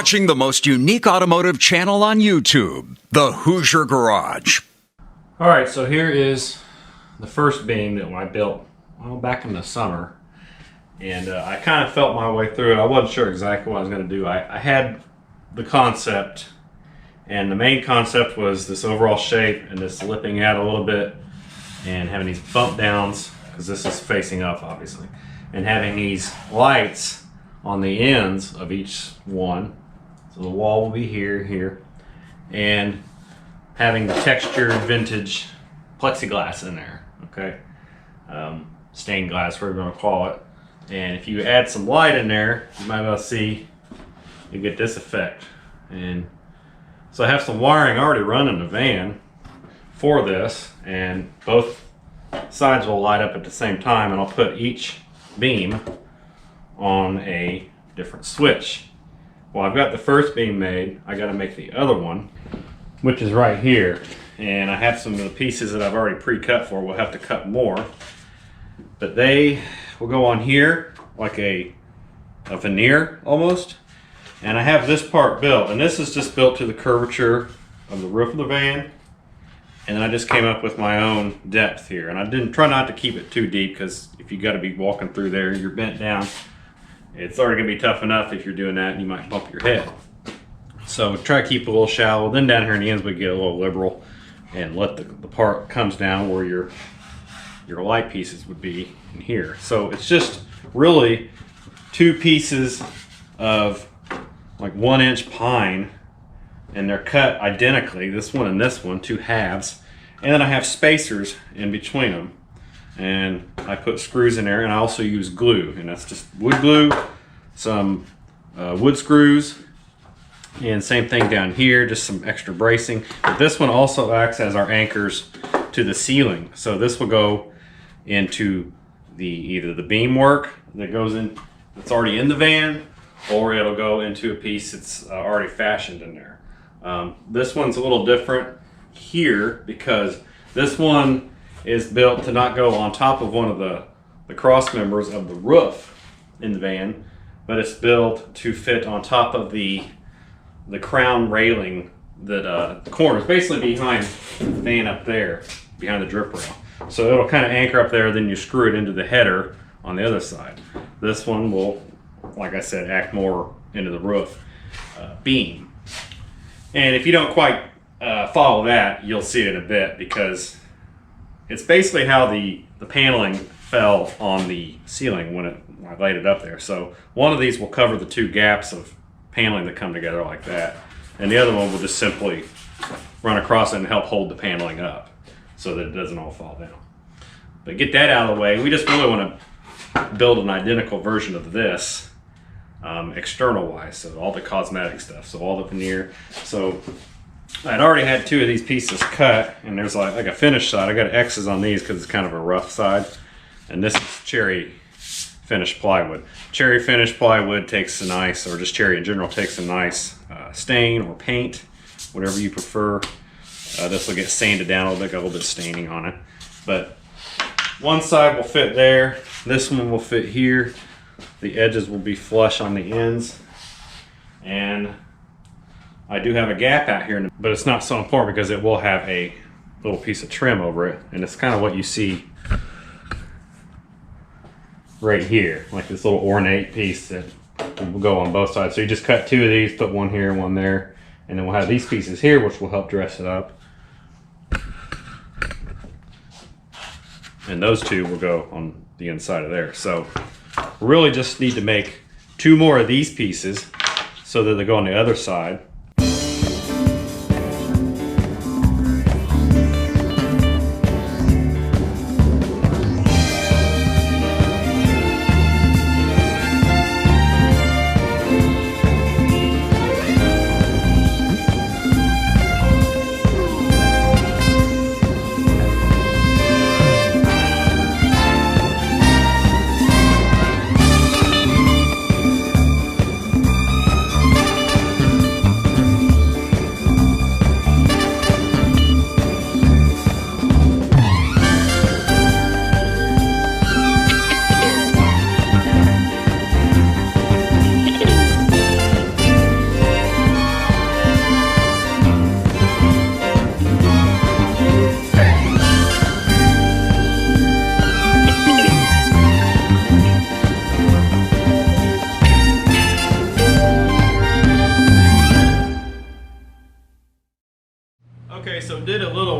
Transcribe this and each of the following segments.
watching the most unique automotive channel on YouTube, the Hoosier Garage. All right, so here is the first beam that I built back in the summer, and I kind of felt my way through it. I wasn't sure exactly what I was going to do. I had the concept, and the main concept was this overall shape and this lipping out a little bit and having these bump downs, because this is facing up obviously, and having these lights on the ends of each one. So the wall will be here, and having the textured vintage plexiglass in there, okay? Stained glass, whatever you want to call it. And if you add some light in there, you might be able to see, you get this effect. And so I have some wiring already running in the van for this, and both sides will light up at the same time, and I'll put each beam on a different switch. Well, I've got the first beam made. I got to make the other one, which is right here, and I have some of the pieces that I've already pre-cut for. We'll have to cut more, but they will go on here like a veneer almost. And I have this part built, and this is just built to the curvature of the roof of the van, and then I just came up with my own depth here. And I didn't try not to keep it too deep, because if you got to be walking through there, you're bent down, it's already gonna be tough enough. If you're doing that, and you might bump your head. So try to keep it a little shallow. Then down here in the ends we get a little liberal, and let the part comes down where your light pieces would be in here. So it's just really two pieces of like 1-inch pine, and they're cut identically, this one and this one, two halves. And then I have spacers in between them, and I put screws in there, and I also use glue, and that's just wood glue, some wood screws, and same thing down here, just some extra bracing. But this one also acts as our anchors to the ceiling, so this will go into either the beam work that goes in, that's already in the van, or it'll go into a piece that's already fashioned in there. This one's a little different here, because this one is built to not go on top of one of the cross members of the roof in the van, but it's built to fit on top of the crown railing that the corner is basically behind the van up there, behind the drip rail. So it'll kind of anchor up there, then you screw it into the header on the other side. This one will, like I said, act more into the roof beam. And if you don't quite follow that, you'll see it in a bit, because it's basically how the paneling fell on the ceiling when I laid it up there. So one of these will cover the two gaps of paneling that come together like that, and the other one will just simply run across it and help hold the paneling up so that it doesn't all fall down. But get that out of the way. We just really want to build an identical version of this external wise, so all the cosmetic stuff, so all the veneer. So I'd already had two of these pieces cut, and there's like a finished side. I got X's on these because it's kind of a rough side, and this is cherry finished plywood. Cherry finished plywood takes a nice, or just cherry in general, takes a nice stain or paint, whatever you prefer. This will get sanded down a little bit, got a little bit of staining on it. But one side will fit there, this one will fit here. The edges will be flush on the ends, and I do have a gap out here, but it's not so important because it will have a little piece of trim over it, and it's kind of what you see right here, like this little ornate piece that will go on both sides. So you just cut two of these, put one here, one there, and then we'll have these pieces here, which will help dress it up. And those two will go on the inside of there. So we really just need to make two more of these pieces so that they go on the other side.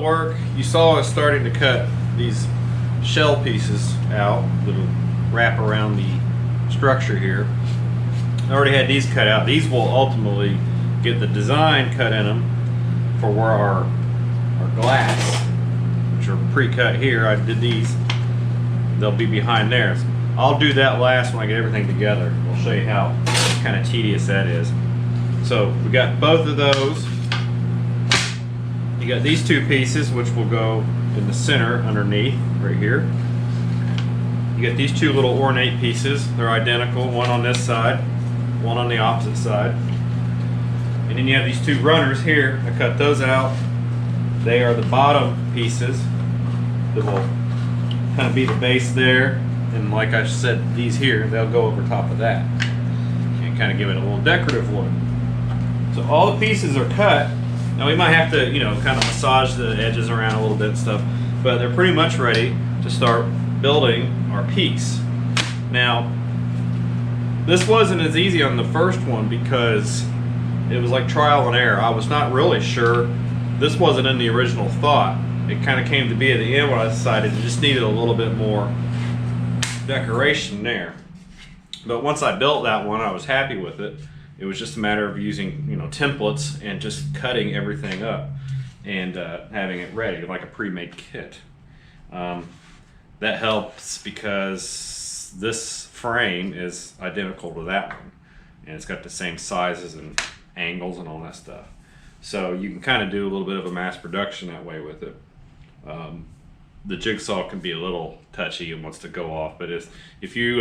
work, you saw us starting to cut these shell pieces out that'll wrap around the structure here. I already had these cut out. These will ultimately get the design cut in them for where our glass, which are pre-cut here. I did these. They'll be behind there. So I'll do that last when I get everything together. I'll show you how kind of tedious that is. So we got both of those. You got these two pieces, which will go in the center underneath right here. You got these two little ornate pieces. They're identical, one on this side, one on the opposite side. And then you have these two runners here. I cut those out. They are the bottom pieces that will kind of be the base there. And like I said, these here, they'll go over top of that and kind of give it a little decorative look. So all the pieces are cut. Now we might have to, you know, kind of massage the edges around a little bit and stuff, but they're pretty much ready to start building our piece. Now, this wasn't as easy on the first one because it was like trial and error. I was not really sure. This wasn't in the original thought. It kind of came to be at the end when I decided it just needed a little bit more decoration there. But once I built that one, I was happy with it. It was just a matter of using, you know, templates and just cutting everything up and having it ready like a pre-made kit. That helps because this frame is identical to that one, and it's got the same sizes and angles and all that stuff. So you can kind of do a little bit of a mass production that way with it. The jigsaw can be a little touchy and wants to go off, but if you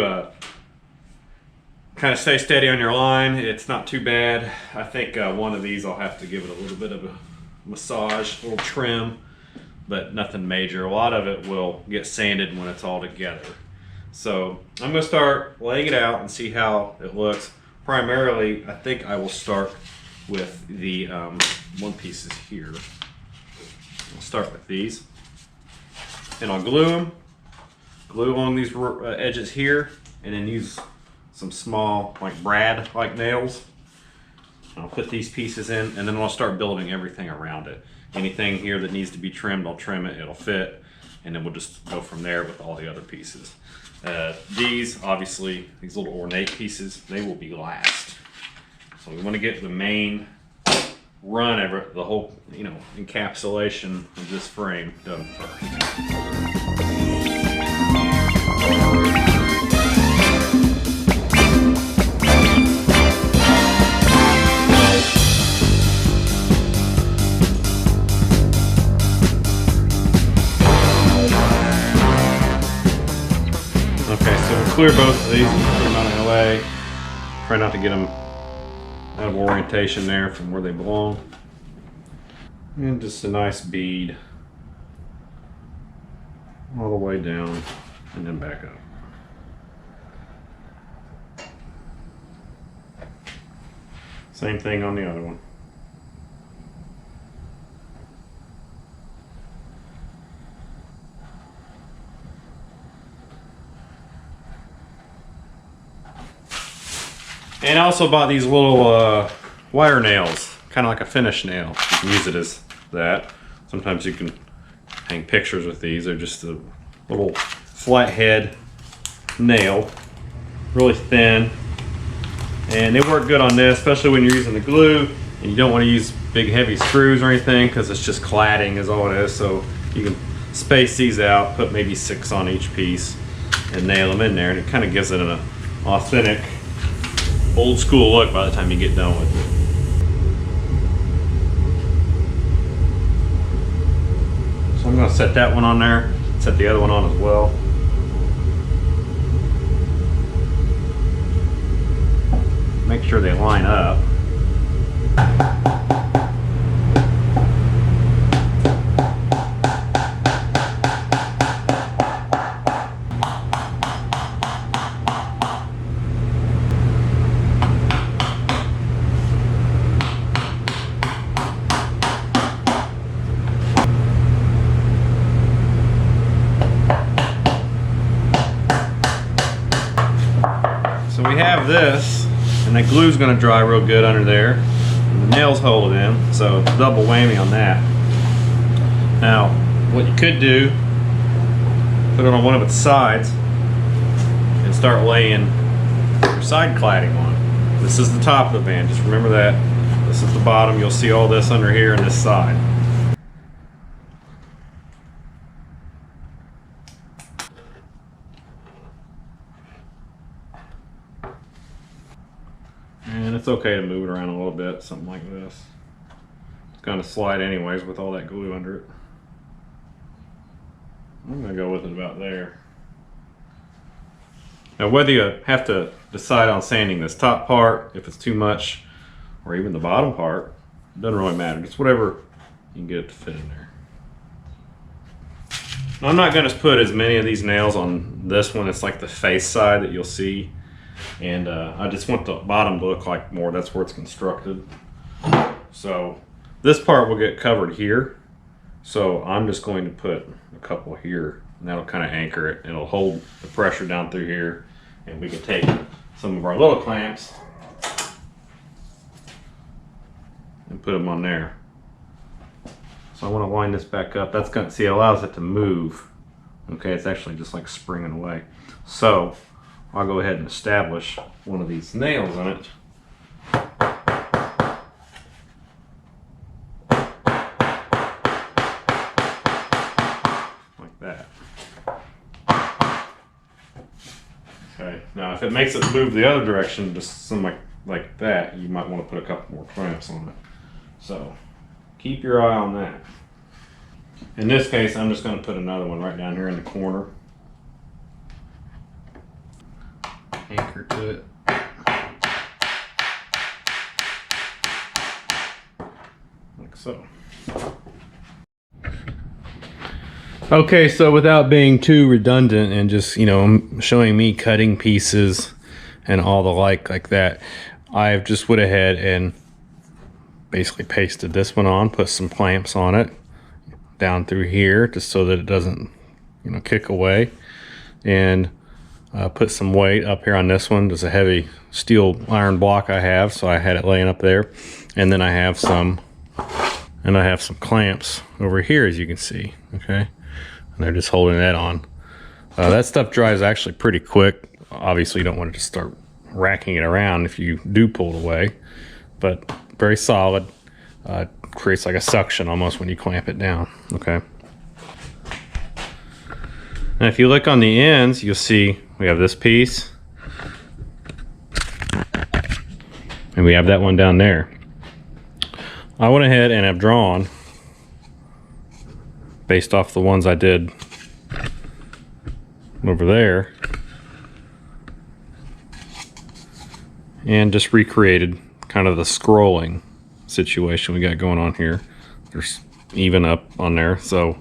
kind of stay steady on your line, it's not too bad. I think one of these I'll have to give it a little bit of a massage, a little trim, but nothing major. A lot of it will get sanded when it's all together. So I'm going to start laying it out and see how it looks. Primarily, I think I will start with the one pieces here. I'll start with these, and I'll glue along these edges here, and then use some small, like brad-like nails. I'll put these pieces in, and then I'll start building everything around it. Anything here that needs to be trimmed, I'll trim it, it'll fit, and then we'll just go from there with all the other pieces. These, obviously, these little ornate pieces, they will be last. So we want to get the main run of the whole, you know, encapsulation of this frame done first. Okay, so we'll clear both of these and put them out of the way. Try not to get them out of orientation there from where they belong. And just a nice bead all the way down and then back up. Same thing on the other one. And I also bought these little wire nails, kind of like a finish nail. You can use it as that. Sometimes you can hang pictures with these. They're just a little flathead nail, really thin. And they work good on this, especially when you're using the glue and you don't want to use big heavy screws or anything because it's just cladding is all it is. So you can space these out, put maybe 6 on each piece and nail them in there, and it kind of gives it an authentic old school look by the time you get done with it. So I'm going to set that one on there, set the other one on as well. Make sure they line up. So we have this, and the glue's going to dry real good under there, and the nails hold it in, so it's double whammy on that. Now, what you could do, put it on one of its sides and start laying your side cladding on. This is the top of the van, just remember that. This is the bottom, you'll see all this under here and this side. And it's okay to move it around a little bit, something like this. It's going to slide anyways with all that glue under it. I'm going to go with it about there. Now whether you have to decide on sanding this top part, if it's too much, or even the bottom part, it doesn't really matter. Just whatever you can get it to fit in there. Now, I'm not going to put as many of these nails on this one. It's like the face side that you'll see. And I just want the bottom to look like more, that's where it's constructed. So this part will get covered here. So I'm just going to put a couple here, and that'll kind of anchor it. It'll hold the pressure down through here, and we can take some of our little clamps and put them on there. So I want to line this back up. That's going to, see, it allows it to move. Okay, it's actually just like springing away. So I'll go ahead and establish one of these nails in it. Like that. Okay, now if it makes it move the other direction, just something like that, you might want to put a couple more clamps on it. So keep your eye on that. In this case, I'm just going to put another one right down here in the corner. Anchor to it. Like so. Okay, so without being too redundant and just, you know, showing me cutting pieces and all the like that, I've just went ahead and basically pasted this one on, put some clamps on it down through here just so that it doesn't, you know, kick away, and put some weight up here on this one. There's a heavy steel iron block I have, so I had it laying up there, and then I have some clamps over here, as you can see. Okay, and they're just holding that on. That stuff dries actually pretty quick. Obviously you don't want to just start racking it around if you do pull it away, but very solid. Creates like a suction almost when you clamp it down. Okay, and if you look on the ends, you'll see we have this piece and we have that one down there. I went ahead and have drawn, based off the ones I did over there, and just recreated kind of the scrolling situation we got going on here. There's even up on there, so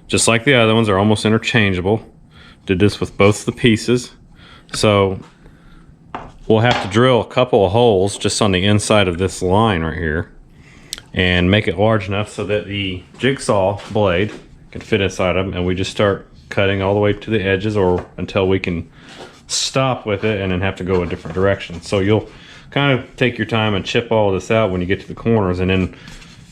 just like the other ones, are almost interchangeable. Did this with both the pieces. So we'll have to drill a couple of holes just on the inside of this line right here and make it large enough so that the jigsaw blade can fit inside them, and we just start cutting all the way to the edges, or until we can stop with it and then have to go a different direction. So you'll kind of take your time and chip all of this out when you get to the corners, and then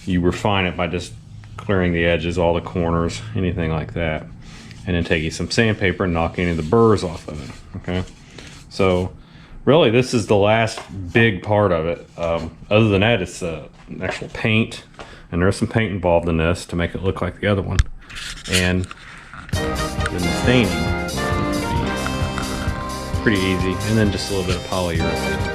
you refine it by just clearing the edges, all the corners, anything like that, and then taking some sandpaper and knocking any of the burrs off of it. Okay, so really this is the last big part of it. Other than that, it's actual paint, and there's some paint involved in this to make it look like the other one, and then the staining, pretty easy, and then just a little bit of polyurethane.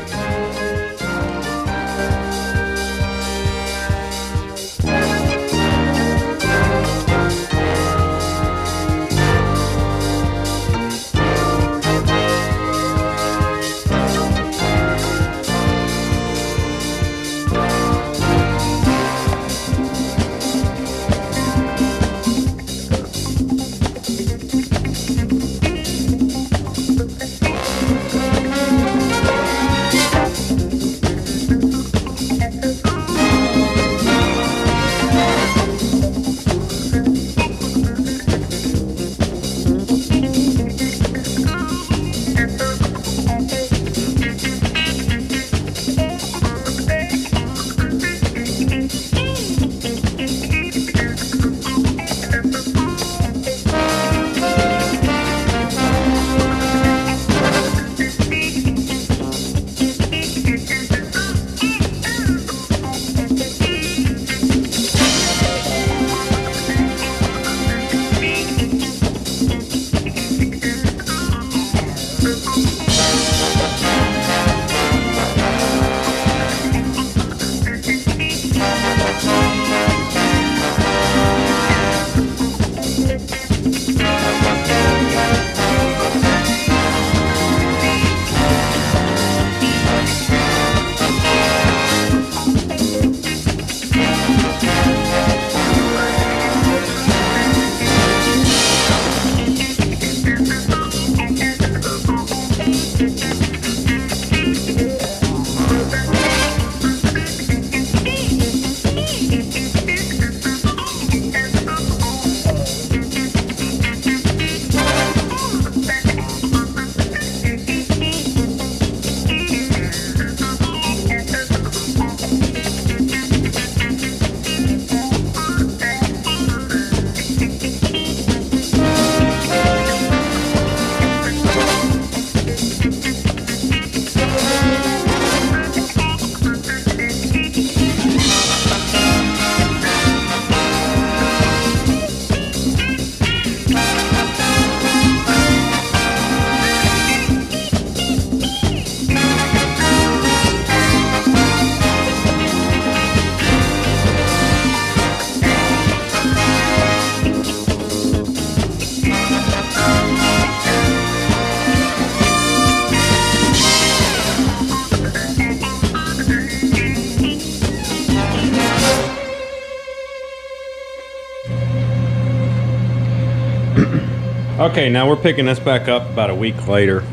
Okay, now we're picking this back up about a week later.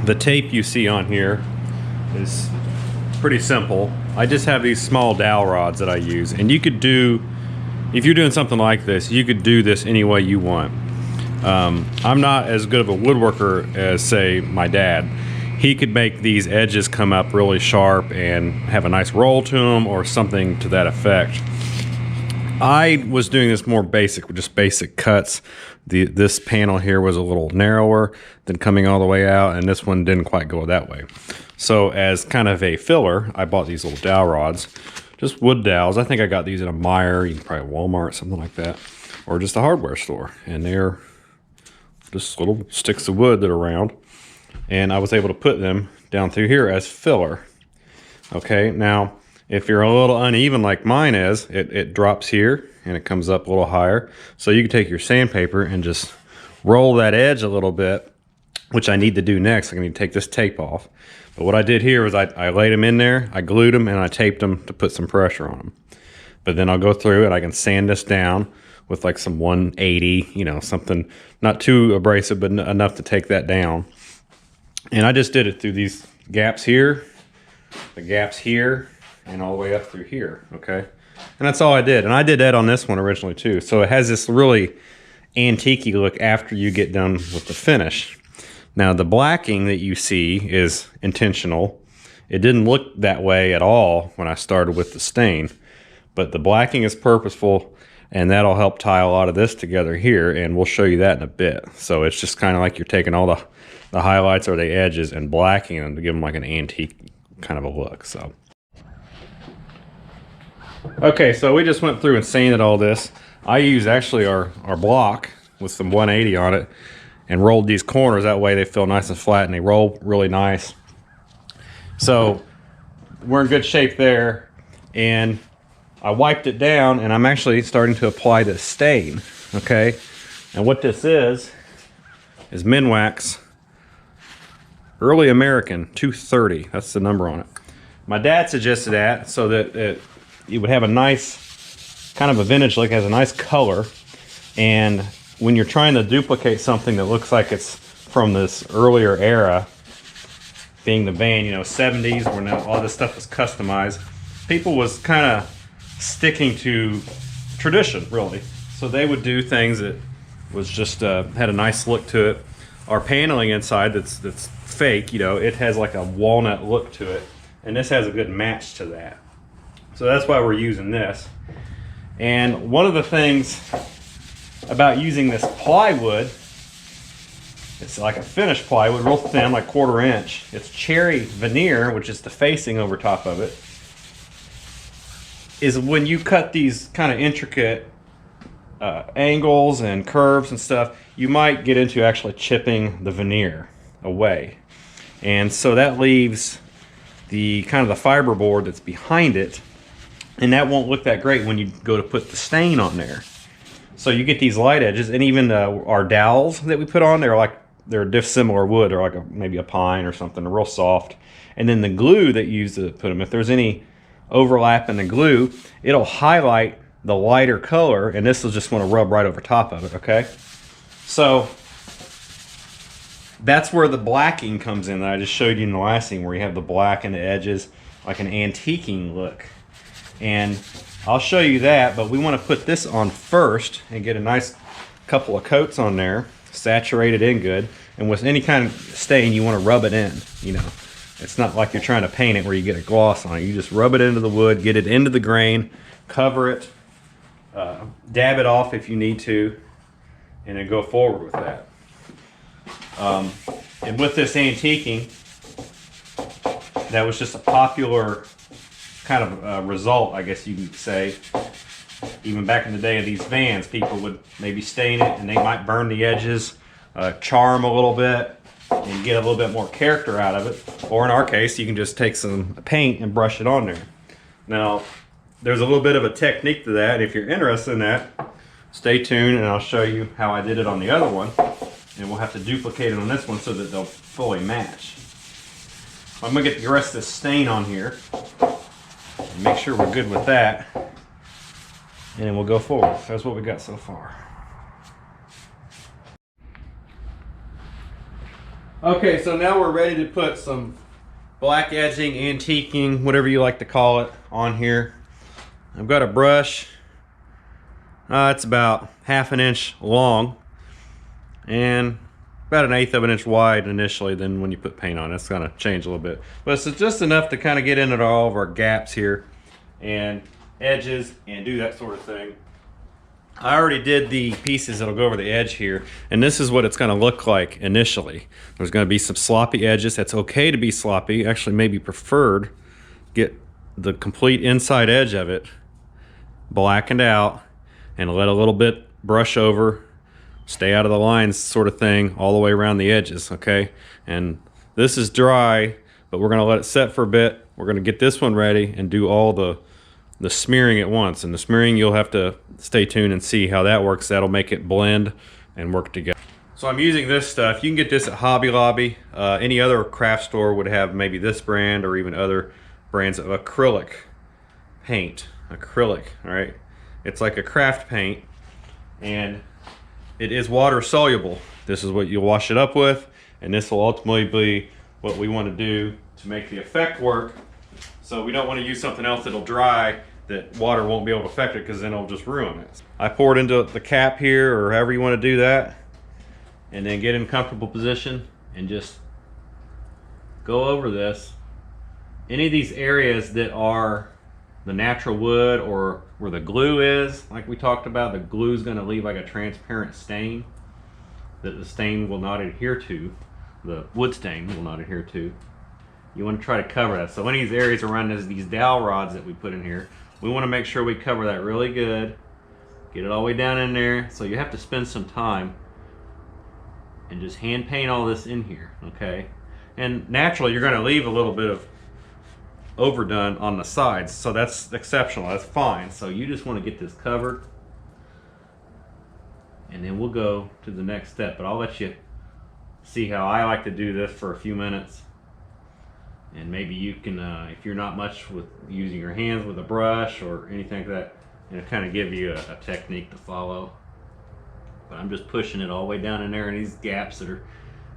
The tape you see on here is pretty simple. I just have these small dowel rods that I use, and you could do, if you're doing something like this, you could do this any way you want. I'm not as good of a woodworker as, say, my dad. He could make these edges come up really sharp and have a nice roll to them or something to that effect. I was doing this more basic, with just basic cuts. This panel here was a little narrower than coming all the way out, and this one didn't quite go that way. So as kind of a filler, I bought these little dowel rods, just wood dowels. I think I got these at a Meijer, you can probably Walmart, something like that, or just a hardware store. And they're just little sticks of wood that are round. And I was able to put them down through here as filler. Okay, now, if you're a little uneven like mine is, it drops here and it comes up a little higher. So you can take your sandpaper and just roll that edge a little bit, which I need to do next. I need to take this tape off. But what I did here was I laid them in there, I glued them, and I taped them to put some pressure on them. But then I'll go through and I can sand this down with like some 180, you know, something not too abrasive, but enough to take that down. And I just did it through these gaps here, the gaps here, and all the way up through here, okay? And that's all I did. And I did that on this one originally too. So it has this really antique-y look after you get done with the finish. Now the blacking that you see is intentional. It didn't look that way at all when I started with the stain, but the blacking is purposeful, and that'll help tie a lot of this together here, and we'll show you that in a bit. So it's just kind of like you're taking all the highlights or the edges and blacking them to give them like an antique kind of a look. So okay, so we just went through and sanded all this. I use actually our block with some 180 on it and rolled these corners. That way they feel nice and flat and they roll really nice. So we're in good shape there. And I wiped it down and I'm actually starting to apply this stain, okay? And what this is Minwax Early American 230. That's the number on it. My dad suggested that so that it would have a nice, kind of a vintage look, has a nice color. And when you're trying to duplicate something that looks like it's from this earlier era, being the van, you know, 70s, when all this stuff was customized, people was kind of sticking to tradition, really. So they would do things that was just had a nice look to it. Our paneling inside that's fake, you know, it has like a walnut look to it, and this has a good match to that. So that's why we're using this. And one of the things about using this plywood, it's like a finished plywood, real thin, like 1/4 inch. It's cherry veneer, which is the facing over top of it. Is when you cut these kind of intricate angles and curves and stuff, you might get into actually chipping the veneer away. And so that leaves the kind of the fiberboard that's behind it, and that won't look that great when you go to put the stain on there. So you get these light edges, and even our dowels that we put on, they're dissimilar wood, or like maybe a pine or something, real soft. And then the glue that you use to put them, if there's any overlap in the glue, it'll highlight the lighter color, and this will just want to rub right over top of it, okay? So that's where the blacking comes in that I just showed you in the last scene, where you have the black and the edges, like an antiquing look. And I'll show you that, but we want to put this on first and get a nice couple of coats on there, saturate it in good. And with any kind of stain, you want to rub it in, you know. It's not like you're trying to paint it where you get a gloss on it. You just rub it into the wood, get it into the grain, cover it, dab it off if you need to, and then go forward with that. And with this antiquing, that was just a popular kind of result, I guess you could say. Even back in the day of these vans, people would maybe stain it and they might burn the edges, charm a little bit, and get a little bit more character out of it. Or in our case, you can just take some paint and brush it on there. Now, there's a little bit of a technique to that. If you're interested in that, stay tuned and I'll show you how I did it on the other one. And we'll have to duplicate it on this one so that they'll fully match. I'm gonna get the rest of this stain on here and make sure we're good with that. And then we'll go forward. That's what we got so far. Okay, so now we're ready to put some black edging, antiquing, whatever you like to call it, on here. I've got a brush. It's about 1/2 inch long and about 1/8 inch wide initially. Then when you put paint on it, it's gonna change a little bit. But it's just enough to kind of get into all of our gaps here and edges and do that sort of thing. I already did the pieces that'll go over the edge here, and this is what it's going to look like initially. There's going to be some sloppy edges. That's okay to be sloppy, actually maybe preferred. Get the complete inside edge of it blackened out and let a little bit brush over, stay out of the lines sort of thing all the way around the edges, okay? And this is dry, but we're going to let it set for a bit. We're going to get this one ready and do all the smearing at once. And the smearing, you'll have to stay tuned and see how that works. That'll make it blend and work together. So I'm using this stuff. You can get this at Hobby Lobby. Any other craft store would have maybe this brand or even other brands of acrylic paint. Acrylic, all right? It's like a craft paint and it is water soluble. This is what you'll wash it up with, and this will ultimately be what we want to do to make the effect work. So we don't want to use something else that'll dry that water won't be able to affect it, because then it'll just ruin it. I pour it into the cap here, or however you want to do that, and then get in a comfortable position and just go over this. Any of these areas that are the natural wood or where the glue is, like we talked about, the glue is going to leave like a transparent stain that the stain will not adhere to, the wood stain will not adhere to. You want to try to cover that. So any of these areas around these dowel rods that we put in here, we want to make sure we cover that really good. Get it all the way down in there. So you have to spend some time and just hand paint all this in here, okay? And naturally you're going to leave a little bit of overdone on the sides, so that's exceptional, that's fine. So you just want to get this covered, and then we'll go to the next step. But I'll let you see how I like to do this for a few minutes. And maybe you can, if you're not much with using your hands with a brush or anything like that, it'll kind of give you a technique to follow. But I'm just pushing it all the way down in there in these gaps that are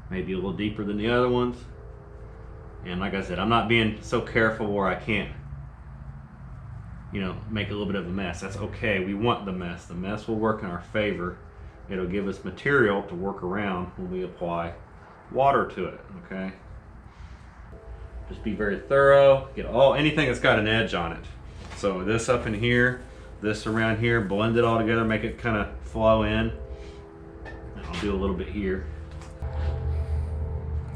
maybe a little deeper than the other ones. And like I said, I'm not being so careful where I can't, you know, make a little bit of a mess. That's okay. We want the mess. The mess will work in our favor. It'll give us material to work around when we apply water to it, okay? Just be very thorough. Get anything that's got an edge on it. So this up in here, this around here, blend it all together, make it kind of flow in. And I'll do a little bit here.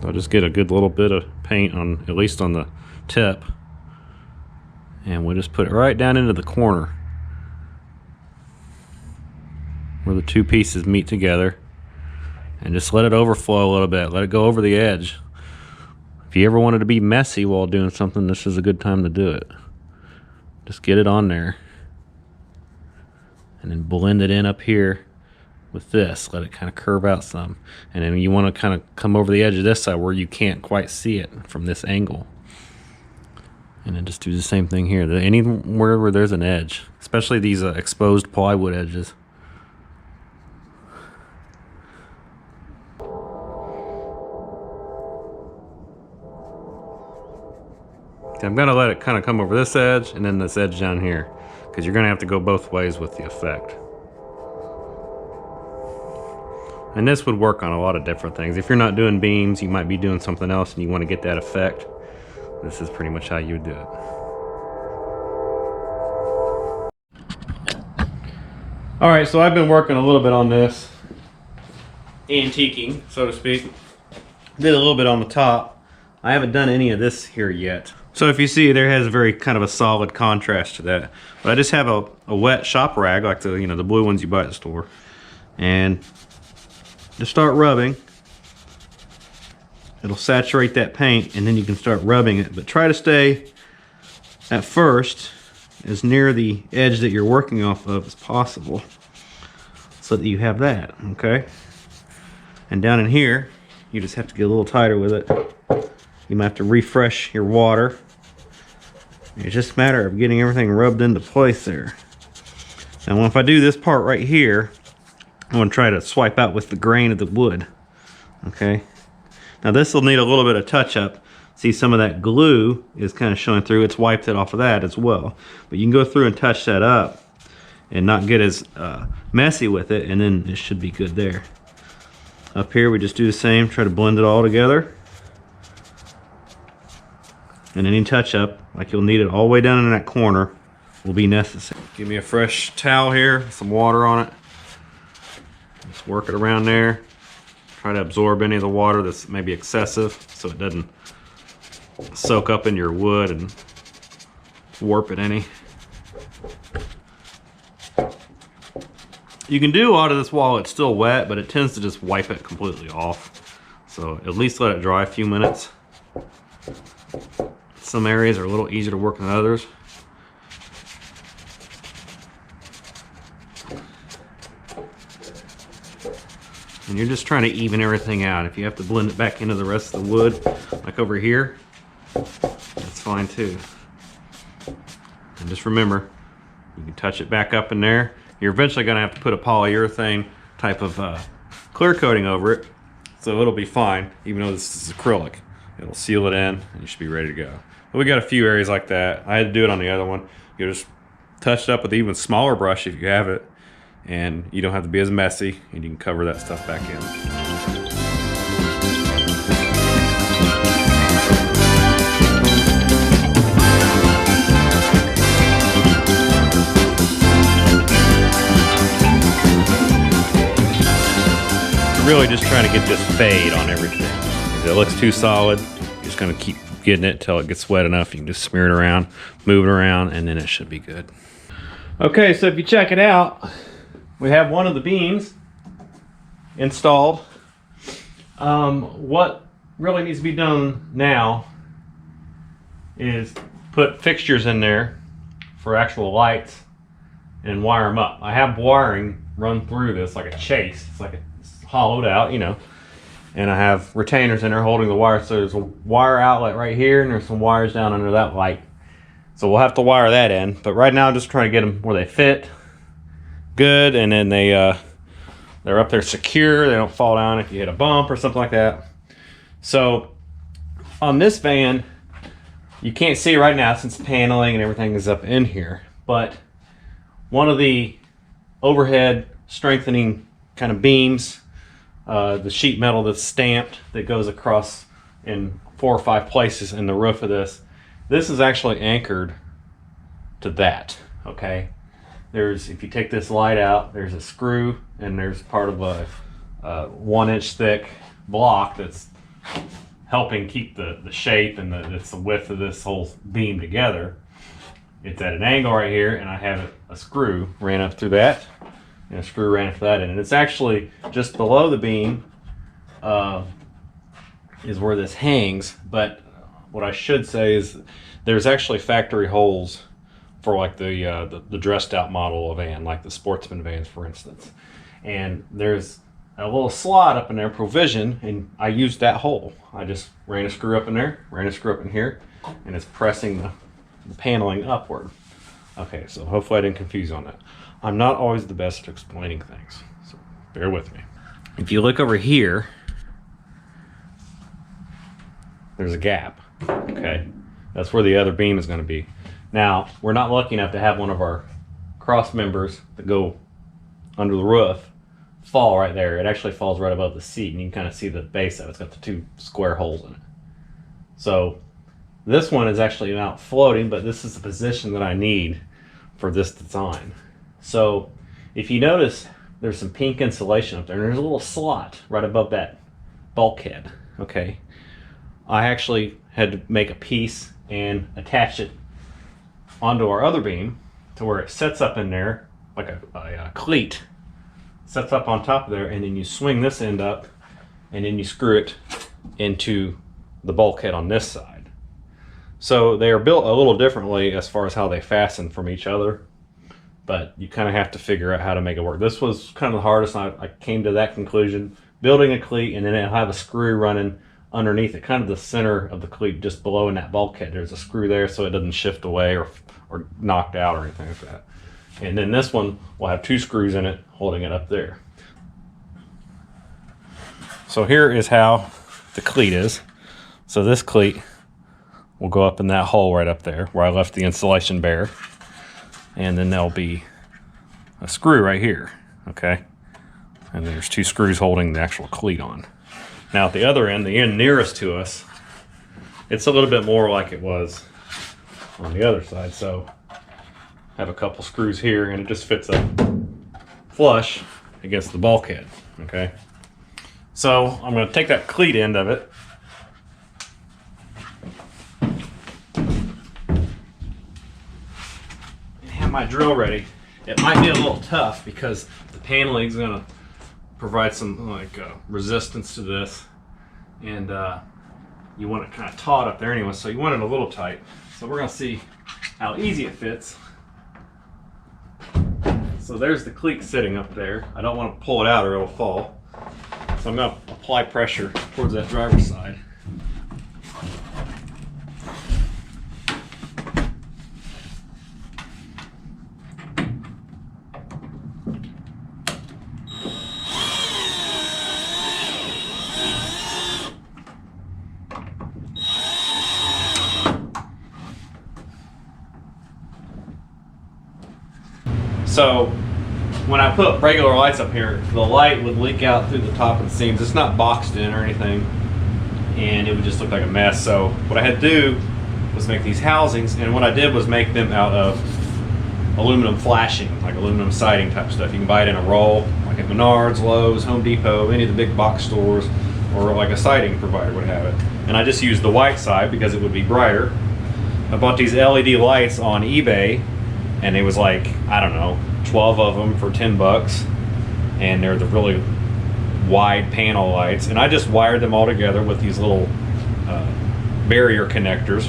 I'll just get a good little bit of paint on, at least on the tip, and we'll just put it right down into the corner where the two pieces meet together, and just let it overflow a little bit. Let it go over the edge. If you ever wanted to be messy while doing something, this is a good time to do it. Just get it on there and then blend it in up here with this. Let it kind of curve out some, and then you want to kind of come over the edge of this side where you can't quite see it from this angle, and then just do the same thing here. Anywhere where there's an edge, especially these exposed plywood edges. I'm gonna let it kind of come over this edge and then this edge down here, because you're gonna have to go both ways with the effect. And this would work on a lot of different things. If you're not doing beams, you might be doing something else and you want to get that effect. This is pretty much how you would do it. All right, so I've been working a little bit on this, antiquing, so to speak. Did a little bit on the top. I haven't done any of this here yet. So if you see, there has a very kind of a solid contrast to that. But I just have a wet shop rag, like the the blue ones you buy at the store, and just start rubbing. It'll saturate that paint, and then you can start rubbing it. But try to stay at first as near the edge that you're working off of as possible, so that you have that, okay? And down in here, you just have to get a little tighter with it. You might have to refresh your water. It's just a matter of getting everything rubbed into place there. Now if I do this part right here, I'm going to try to swipe out with the grain of the wood, okay? Now this will need a little bit of touch up. See, some of that glue is kind of showing through. It's wiped it off of that as well. But you can go through and touch that up and not get as messy with it, and then it should be good there. Up here we just do the same, try to blend it all together. And any touch up, like you'll need it all the way down in that corner, will be necessary. Give me a fresh towel here, some water on it. Just work it around there. Try to absorb any of the water that's maybe excessive so it doesn't soak up in your wood and warp it any. You can do a lot of this while it's still wet, but it tends to just wipe it completely off. So at least let it dry a few minutes. Some areas are a little easier to work than others. And you're just trying to even everything out. If you have to blend it back into the rest of the wood, like over here, that's fine too. And just remember, you can touch it back up in there. You're eventually gonna have to put a polyurethane type of clear coating over it, so it'll be fine, even though this is acrylic. It'll seal it in, and you should be ready to go. But we got a few areas like that. I had to do it on the other one. You just touch it up with an even smaller brush if you have it, and you don't have to be as messy, and you can cover that stuff back in. Really just trying to get this fade on everything. If it looks too solid, you're just gonna keep getting it till it gets wet enough. You can just smear it around, move it around, and then it should be good. Okay, so if you check it out, we have one of the beams installed. What really needs to be done now is put fixtures in there for actual lights and wire them up. I have wiring run through this like a chase. It's like it's hollowed out, you know, and I have retainers in there holding the wire. So there's a wire outlet right here, and there's some wires down under that light. So we'll have to wire that in. But right now I'm just trying to get them where they fit good, and then they're up there secure. They don't fall down if you hit a bump or something like that. So on this van, you can't see right now since paneling and everything is up in here, but one of the overhead strengthening kind of beams, the sheet metal that's stamped that goes across in 4 or 5 places in the roof of this is actually anchored to that, okay? If you take this light out, there's a screw, and there's part of a 1-inch thick block that's helping keep the shape and the width of this whole beam together. It's at an angle right here, and I have a screw ran up through that, and a screw ran up that in. And it's actually just below the beam is where this hangs. But what I should say is there's actually factory holes for like the dressed out model of van, like the sportsman vans, for instance. And there's a little slot up in there, provision, and I used that hole. I just ran a screw up in there, ran a screw up in here, and it's pressing the paneling upward. Okay, so hopefully I didn't confuse on that. I'm not always the best at explaining things, so bear with me. If you look over here, there's a gap, okay? That's where the other beam is going to be. Now, we're not lucky enough to have one of our cross members that go under the roof fall right there. It actually falls right above the seat, and you can kind of see the base of it. It's got the 2 square holes in it. So this one is actually not floating, but this is the position that I need for this design. So if you notice, there's some pink insulation up there, and there's a little slot right above that bulkhead. Okay, I actually had to make a piece and attach it onto our other beam to where it sets up in there like a cleat, sets up on top of there, and then you swing this end up, and then you screw it into the bulkhead on this side. So they are built a little differently as far as how they fasten from each other, but you kind of have to figure out how to make it work. This was kind of the hardest. I came to that conclusion, building a cleat, and then it'll have a screw running underneath it, kind of the center of the cleat, just below in that bulkhead. There's a screw there so it doesn't shift away or knocked out or anything like that. And then this one will have 2 screws in it holding it up there. So here is how the cleat is. So this cleat will go up in that hole right up there where I left the insulation bare. And then there'll be a screw right here, okay? And there's 2 screws holding the actual cleat on. Now at the other end, the end nearest to us, it's a little bit more like it was on the other side. So I have a couple screws here, and it just fits up flush against the bulkhead, okay? So I'm going to take that cleat end of it, and have my drill ready. It might be a little tough because the paneling is going to provide some resistance to this, and you want it kind of taut up there anyway, so you want it a little tight. So we're going to see how easy it fits. So there's the cleat sitting up there. I don't want to pull it out or it'll fall. So I'm going to apply pressure towards that driver's side. So when I put regular lights up here, the light would leak out through the top of the seams. It's not boxed in or anything, and it would just look like a mess. So what I had to do was make these housings, and what I did was make them out of aluminum flashing, like aluminum siding type stuff. You can buy it in a roll, like at Menards, Lowe's, Home Depot, any of the big box stores, or like a siding provider would have it. And I just used the white side because it would be brighter. I bought these LED lights on eBay, and it was like, I don't know, 12 of them for 10 bucks, and they're the really wide panel lights, and I just wired them all together with these little barrier connectors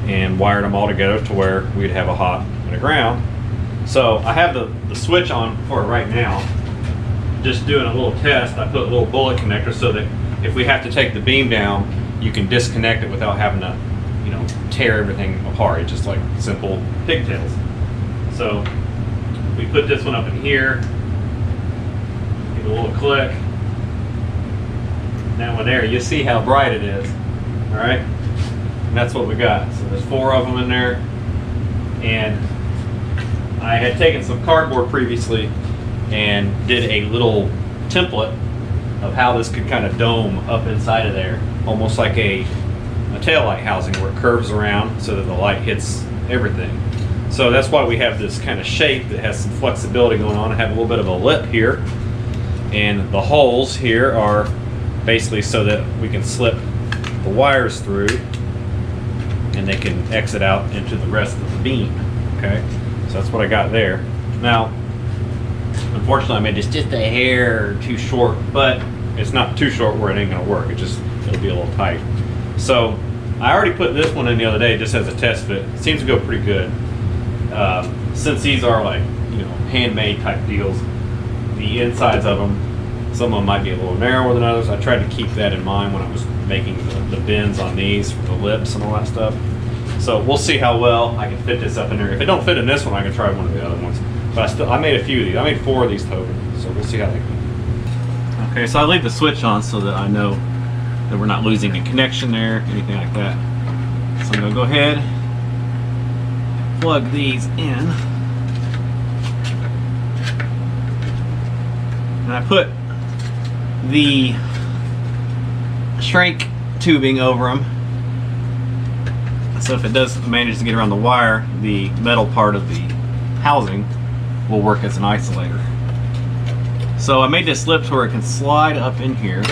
and wired them all together to where we'd have a hot and a ground. So I have the switch on for it right now, just doing a little test. I put a little bullet connector so that if we have to take the beam down, you can disconnect it without having to, tear everything apart. It's just like simple pigtails. So we put this one up in here, give it a little click. That one there, you see how bright it is, all right? And that's what we got. So there's 4 of them in there, and I had taken some cardboard previously and did a little template of how this could kind of dome up inside of there, almost like a taillight housing where it curves around so that the light hits everything. So that's why we have this kind of shape that has some flexibility going on. I have a little bit of a lip here, and the holes here are basically so that we can slip the wires through and they can exit out into the rest of the beam. Okay, so that's what I got there. Now, unfortunately, I made this just a hair too short, but it's not too short where it ain't gonna work. It'll be a little tight. So I already put this one in the other day just as a test fit. It seems to go pretty good. Since these are like, handmade type deals, the insides of them, some of them might be a little narrower than others. I tried to keep that in mind when I was making the bends on these for the lips and all that stuff. So we'll see how well I can fit this up in there. If it don't fit in this one, I can try one of the other ones. But I made a few of these. I made 4 of these total. So we'll see how they go. Okay, so I leave the switch on so that I know that we're not losing a connection there, anything like that. I'm going to go ahead, plug these in, and I put the shrink tubing over them, so if it does manage to get around the wire, the metal part of the housing will work as an isolator. So I made this lip to where it can slide up in here.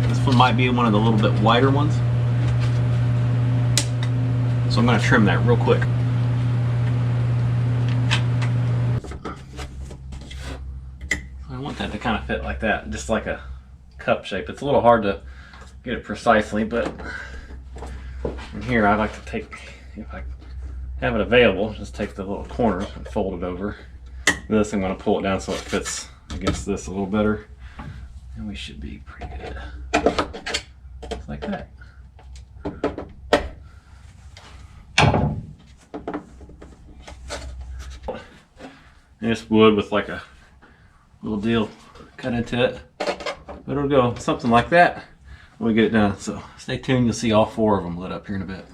This one might be one of the little bit wider ones. So I'm going to trim that real quick. I want that to kind of fit like that, just like a cup shape. It's a little hard to get it precisely, but in here I like to take, if I have it available, just take the little corner and fold it over. This I'm going to pull it down so it fits against this a little better, and we should be pretty good. Just like that. And it's wood with like a little deal cut into it, but it'll go something like that when we get it done. So stay tuned, you'll see all 4 of them lit up here in a bit.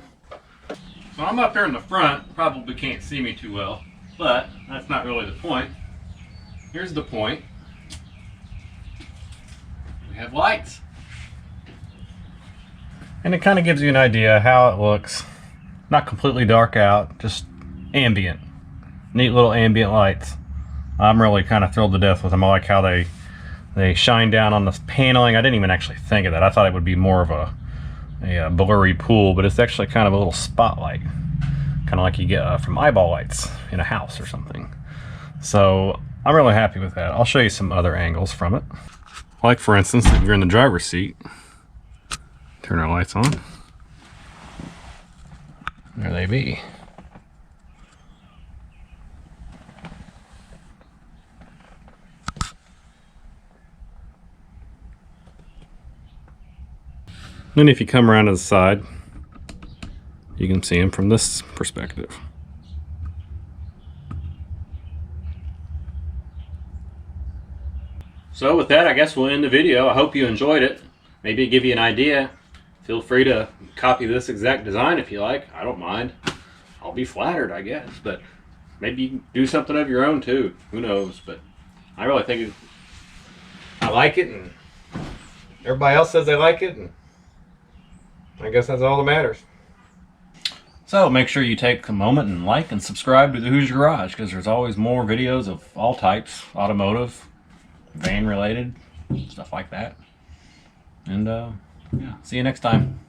So I'm up here in the front, probably can't see me too well, but that's not really the point. Here's the point. We have lights. And it kind of gives you an idea how it looks. Not completely dark out, just ambient. Neat little ambient lights. I'm really kind of thrilled to death with them. I like how they shine down on the paneling. I didn't even actually think of that. I thought it would be more of a blurry pool, but it's actually kind of a little spotlight. Kind of like you get from eyeball lights in a house or something. So I'm really happy with that. I'll show you some other angles from it. Like for instance, if you're in the driver's seat, turn our lights on. There they be. Then if you come around to the side, you can see them from this perspective. So with that, I guess we'll end the video. I hope you enjoyed it. Maybe give you an idea. Feel free to copy this exact design if you like. I don't mind. I'll be flattered, I guess. But maybe you can do something of your own too. Who knows? But I really think I like it, and everybody else says they like it, and I guess that's all that matters. So make sure you take a moment and like and subscribe to the Hoosier Garage, because there's always more videos of all types, automotive, van related, stuff like that. And yeah, see you next time.